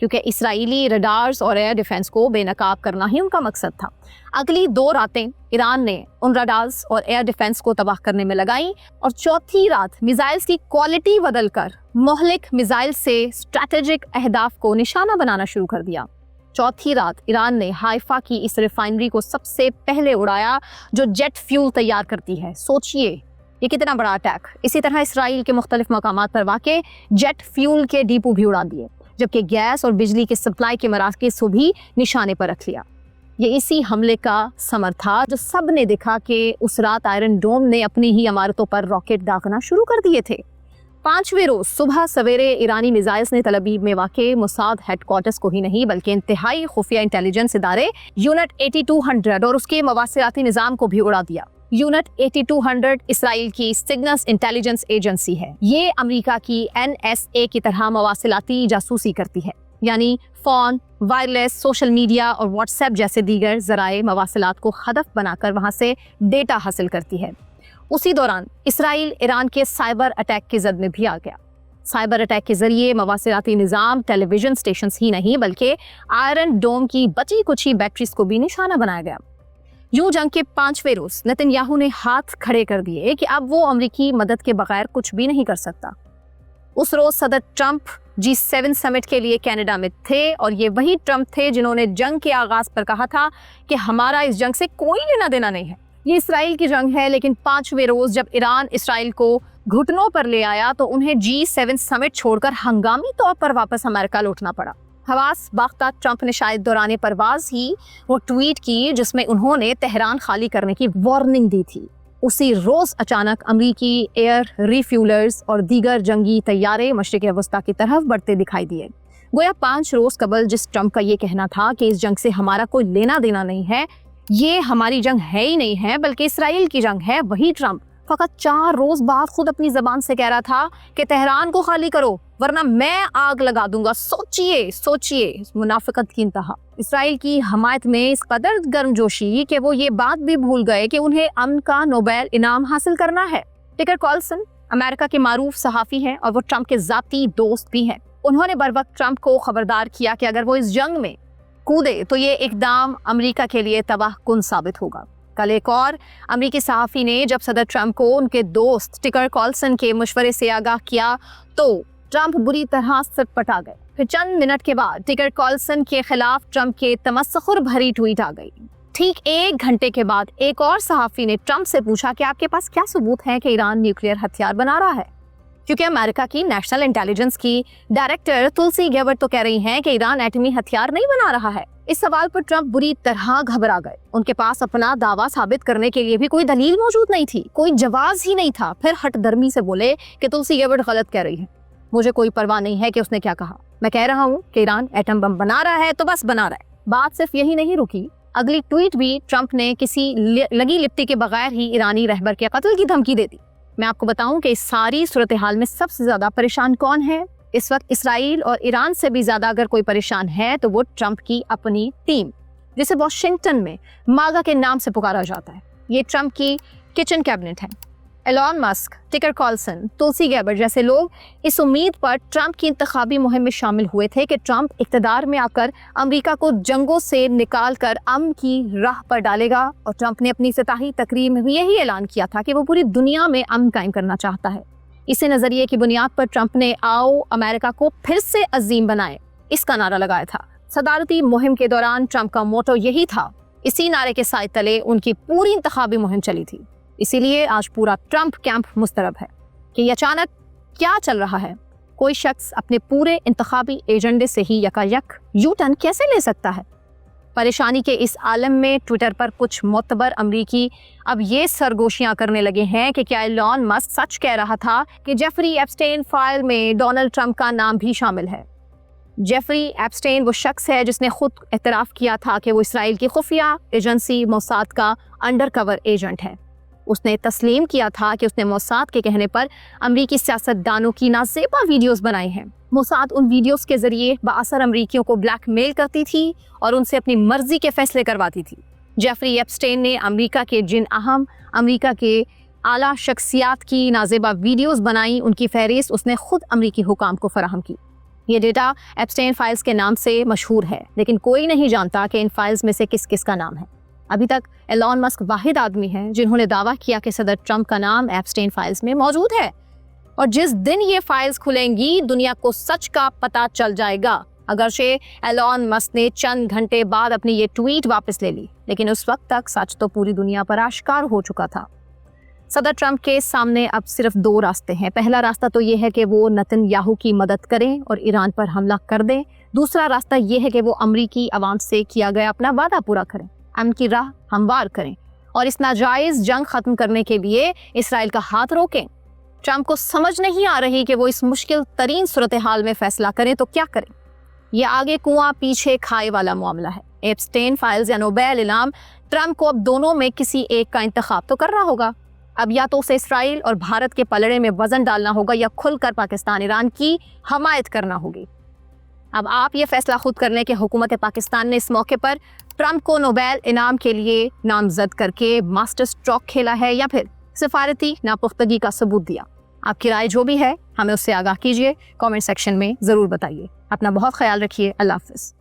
کیونکہ اسرائیلی ریڈارز اور air defence کو بے نقاب کرنا ہی ان کا مقصد تھا۔ اگلی 2 راتیں ایران نے ان ریڈارز اور ایئر ڈیفنس کو تباہ کرنے میں لگائیں اور چوتھی رات میزائلز کی کوالٹی بدل کر مہلک میزائل سے اسٹریٹجک اہداف کو نشانہ بنانا شروع کر دیا۔ چوتھی رات ایران نے حائفہ کی اس ریفائنری کو سب سے پہلے اڑایا جو جیٹ فیول تیار کرتی ہے۔ سوچئے یہ کتنا بڑا اٹیک۔ اسی طرح اسرائیل کے مختلف مقامات پر واقع جیٹ فیول کے ڈیپو بھی اڑا دیے، جبکہ گیس اور بجلی کے سپلائی کے مراکز کو بھی نشانے پر رکھ لیا۔ یہ اسی حملے کا ثمر تھا جو سب نے دیکھا کہ اس رات آئرن ڈوم نے اپنی ہی عمارتوں پر راکٹ داغنا شروع کر دیے تھے۔ 5ویں روز صبح سویرے ایرانی میزائلز نے تل ابیب میں واقع موساد ہیڈ کوارٹرز کو ہی نہیں بلکہ انتہائی خفیہ انٹیلیجنس ادارے یونٹ 8200 اور اس کے مواصلاتی نظام کو بھی اڑا دیا۔ یونٹ 8200 اسرائیل کی سگنلز انٹیلیجنس ایجنسی ہے۔ یہ امریکہ کی NSA کی طرح مواصلاتی جاسوسی کرتی ہے، یعنی فون، وائرلیس، سوشل میڈیا اور واٹس ایپ جیسے دیگر ذرائع مواصلات کو ہدف بنا کر وہاں سے ڈیٹا حاصل کرتی ہے۔ اسی دوران اسرائیل ایران کے سائبر اٹیک کی زد میں بھی آ گیا۔ سائبر اٹیک کے ذریعے مواصلاتی نظام، ٹیلی ویژن اسٹیشنز ہی نہیں بلکہ آئرن ڈوم کی بچی کچی بیٹریز کو بھی نشانہ بنایا گیا۔ یوں جنگ کے 5ویں روز نتن یاہو نے ہاتھ کھڑے کر دیے کہ اب وہ امریکی مدد کے بغیر کچھ بھی نہیں کر سکتا۔ اس روز صدر ٹرمپ G7 سمٹ کے لیے کینیڈا میں تھے اور یہ وہی ٹرمپ تھے جنہوں نے جنگ کے آغاز پر کہا تھا کہ ہمارا اس جنگ سے کوئی لینا دینا نہیں ہے، یہ اسرائیل کی جنگ ہے۔ لیکن 5ویں روز جب ایران اسرائیل کو گھٹنوں پر لے آیا تو انہیں G7 سمٹ چھوڑ کر ہنگامی طور پر واپس امریکہ لوٹنا پڑا۔ حواس باختہ ٹرمپ نے شاید دوران پرواز ہی وہ ٹویٹ کی جس میں انہوں نے تہران خالی کرنے کی وارننگ دی تھی۔ اسی روز اچانک امریکی ایئر ریفیولرز اور دیگر جنگی طیارے مشرق وسطیٰ کی طرف بڑھتے دکھائی دیے۔ گویا 5 روز قبل جس ٹرمپ کا یہ کہنا تھا کہ اس جنگ سے ہمارا کوئی لینا دینا نہیں ہے، یہ ہماری جنگ ہے ہی نہیں ہے بلکہ اسرائیل کی جنگ ہے، وہی ٹرمپ فقط 4 روز بعد خود اپنی زبان سے کہہ رہا تھا کہ تہران کو خالی کرو ورنہ میں آگ لگا دوں گا۔ سوچئے منافقت کی انتہا۔ اسرائیل کی حمایت میں اس قدر گرم جوشی کہ وہ یہ بات بھی بھول گئے کہ انہیں امن کا نوبیل انعام حاصل کرنا ہے۔ ٹکر کارلسن امریکہ کے معروف صحافی ہیں اور وہ ٹرمپ کے ذاتی دوست بھی ہیں۔ انہوں نے بروقت ٹرمپ کو خبردار کیا کہ اگر وہ اس جنگ میں کودے تو یہ اقدام امریکہ کے لیے تباہ کن ثابت ہوگا۔ کل ایک اور امریکی صحافی نے جب صدر ٹرمپ کو ان کے دوست ٹکر کارلسن کے مشورے سے آگاہ کیا تو ٹرمپ بری طرح سٹپٹا گئے۔ پھر چند منٹ کے بعد ٹکر کارلسن کے خلاف ٹرمپ کے تمسخر بھری ٹویٹ آ گئی۔ ٹھیک 1 گھنٹے کے بعد ایک اور صحافی نے ٹرمپ سے پوچھا کہ آپ کے پاس کیا ثبوت ہے کہ ایران نیوکلیئر ہتھیار بنا رہا ہے؟ کیونکہ امریکہ کی نیشنل انٹیلیجنس کی ڈائریکٹر تلسی گیبرٹ تو کہہ رہی ہیں کہ ایران ایٹمی ہتھیار نہیں بنا رہا ہے۔ اس سوال پر ٹرمپ بری طرح گھبرا گئے۔ ان کے پاس اپنا دعویٰ ثابت کرنے کے لیے بھی کوئی دلیل موجود نہیں تھی، کوئی جواز ہی نہیں تھا۔ پھر ہٹ درمی سے بولے کہ تلسی گیبرٹ غلط کہہ رہی ہے، مجھے کوئی پرواہ نہیں ہے کہ اس نے کیا کہا، میں کہہ رہا ہوں کہ ایران ایٹم بم بنا رہا ہے تو بس بنا رہا ہے۔ بات صرف یہی نہیں رکی، اگلی ٹویٹ بھی ٹرمپ نے کسی لگی لپٹی کے بغیر ہی ایرانی رہبر کے قتل کی دھمکی دے دی۔ میں آپ کو بتاؤں کہ اس ساری صورتحال میں سب سے زیادہ پریشان کون ہے؟ اس وقت اسرائیل اور ایران سے بھی زیادہ اگر کوئی پریشان ہے تو وہ ٹرمپ کی اپنی ٹیم، جسے واشنگٹن میں ماگا کے نام سے پکارا جاتا ہے۔ یہ ٹرمپ کی کچن کیبنٹ ہے۔ ایلون مسک، ٹکر کارلسن، تلسی گیبرٹ جیسے لوگ اس امید پر ٹرمپ کی انتخابی مہم میں شامل ہوئے تھے کہ ٹرمپ اقتدار میں آ کر امریکہ کو جنگوں سے نکال کر امن کی راہ پر ڈالے گا، اور ٹرمپ نے اپنی افتتاحی تقریر میں بھی یہی اعلان کیا تھا کہ وہ پوری دنیا میں امن قائم کرنا چاہتا ہے۔ اسی نظریے کی بنیاد پر ٹرمپ نے آؤ امریکہ کو پھر سے عظیم بنائے اس کا نعرہ لگایا تھا۔ صدارتی مہم کے دوران ٹرمپ کا موٹو یہی تھا۔ اسی نعرے کے سائے تلے ان کی پوری انتخابی مہم چلی تھی۔ اسی لیے آج پورا ٹرمپ کیمپ مضطرب ہے کہ یہ اچانک کیا چل رہا ہے۔ کوئی شخص اپنے پورے انتخابی ایجنڈے سے ہی یکایک یو ٹرن کیسے لے سکتا ہے؟ پریشانی کے اس عالم میں ٹویٹر پر کچھ معتبر امریکی اب یہ سرگوشیاں کرنے لگے ہیں کہ کیا ایلون مسک سچ کہہ رہا تھا کہ جیفری ایپسٹین فائل میں ڈونلڈ ٹرمپ کا نام بھی شامل ہے۔ جیفری ایپسٹین وہ شخص ہے جس نے خود اعتراف کیا تھا کہ وہ اسرائیل کی خفیہ ایجنسی موساد کا انڈر کور ایجنٹ ہے۔ اس نے تسلیم کیا تھا کہ اس نے موساد کے کہنے پر امریکی سیاستدانوں کی نازیبا ویڈیوز بنائی ہیں۔ موساد ان ویڈیوز کے ذریعے بااثر امریکیوں کو بلیک میل کرتی تھی اور ان سے اپنی مرضی کے فیصلے کرواتی تھی۔ جیفری ایپسٹین نے امریکہ کے جن اہم امریکہ کے اعلیٰ شخصیات کی نازیبا ویڈیوز بنائی، ان کی فہرست اس نے خود امریکی حکام کو فراہم کی۔ یہ ڈیٹا ایپسٹین فائلز کے نام سے مشہور ہے، لیکن کوئی نہیں جانتا کہ ان فائلز میں سے کس کس کا نام ہے۔ ابھی تک ایلون مسک واحد آدمی ہیں جنہوں نے دعویٰ کیا کہ صدر ٹرمپ کا نام ایپسٹین فائلز میں موجود ہے، اور جس دن یہ فائلز کھلیں گی دنیا کو سچ کا پتہ چل جائے گا۔ اگرچہ ایلون مسک نے چند گھنٹے بعد اپنی یہ ٹویٹ واپس لے لی، لیکن اس وقت تک سچ تو پوری دنیا پر آشکار ہو چکا تھا۔ صدر ٹرمپ کے سامنے اب صرف دو راستے ہیں۔ پہلا راستہ تو یہ ہے کہ وہ نتن یاہو کی مدد کریں اور ایران پر حملہ کر دیں۔ دوسرا راستہ یہ ہے کہ وہ امریکی عوام سے کیا گیا اپنا وعدہ پورا کریں، امن کی راہ ہموار کریں اور اس ناجائز جنگ ختم کرنے کے لیے اسرائیل کا ہاتھ روکیں۔ ٹرمپ کو سمجھ نہیں آ رہی کہ وہ اس مشکل ترین صورتحال میں فیصلہ کریں تو کیا کریں۔ یہ آگے کنواں پیچھے کھائے والا معاملہ ہے۔ ایپسٹین فائلز یا نوبیل انعام، ٹرمپ کو اب دونوں میں کسی ایک کا انتخاب تو کرنا ہوگا۔ اب یا تو اسے اسرائیل اور بھارت کے پلڑے میں وزن ڈالنا ہوگا یا کھل کر پاکستان ایران کی حمایت کرنا ہوگی۔ اب آپ یہ فیصلہ خود کر لیں کہ حکومت پاکستان نے اس موقع پر ٹرمپ کو نوبیل انعام کے لیے نامزد کر کے ماسٹر اسٹروک کھیلا ہے یا پھر سفارتی ناپختگی کا ثبوت دیا۔ آپ کی رائے جو بھی ہے ہمیں اس سے آگاہ کیجیے، کامنٹ سیکشن میں ضرور بتائیے۔ اپنا بہت خیال رکھیے۔ اللہ حافظ۔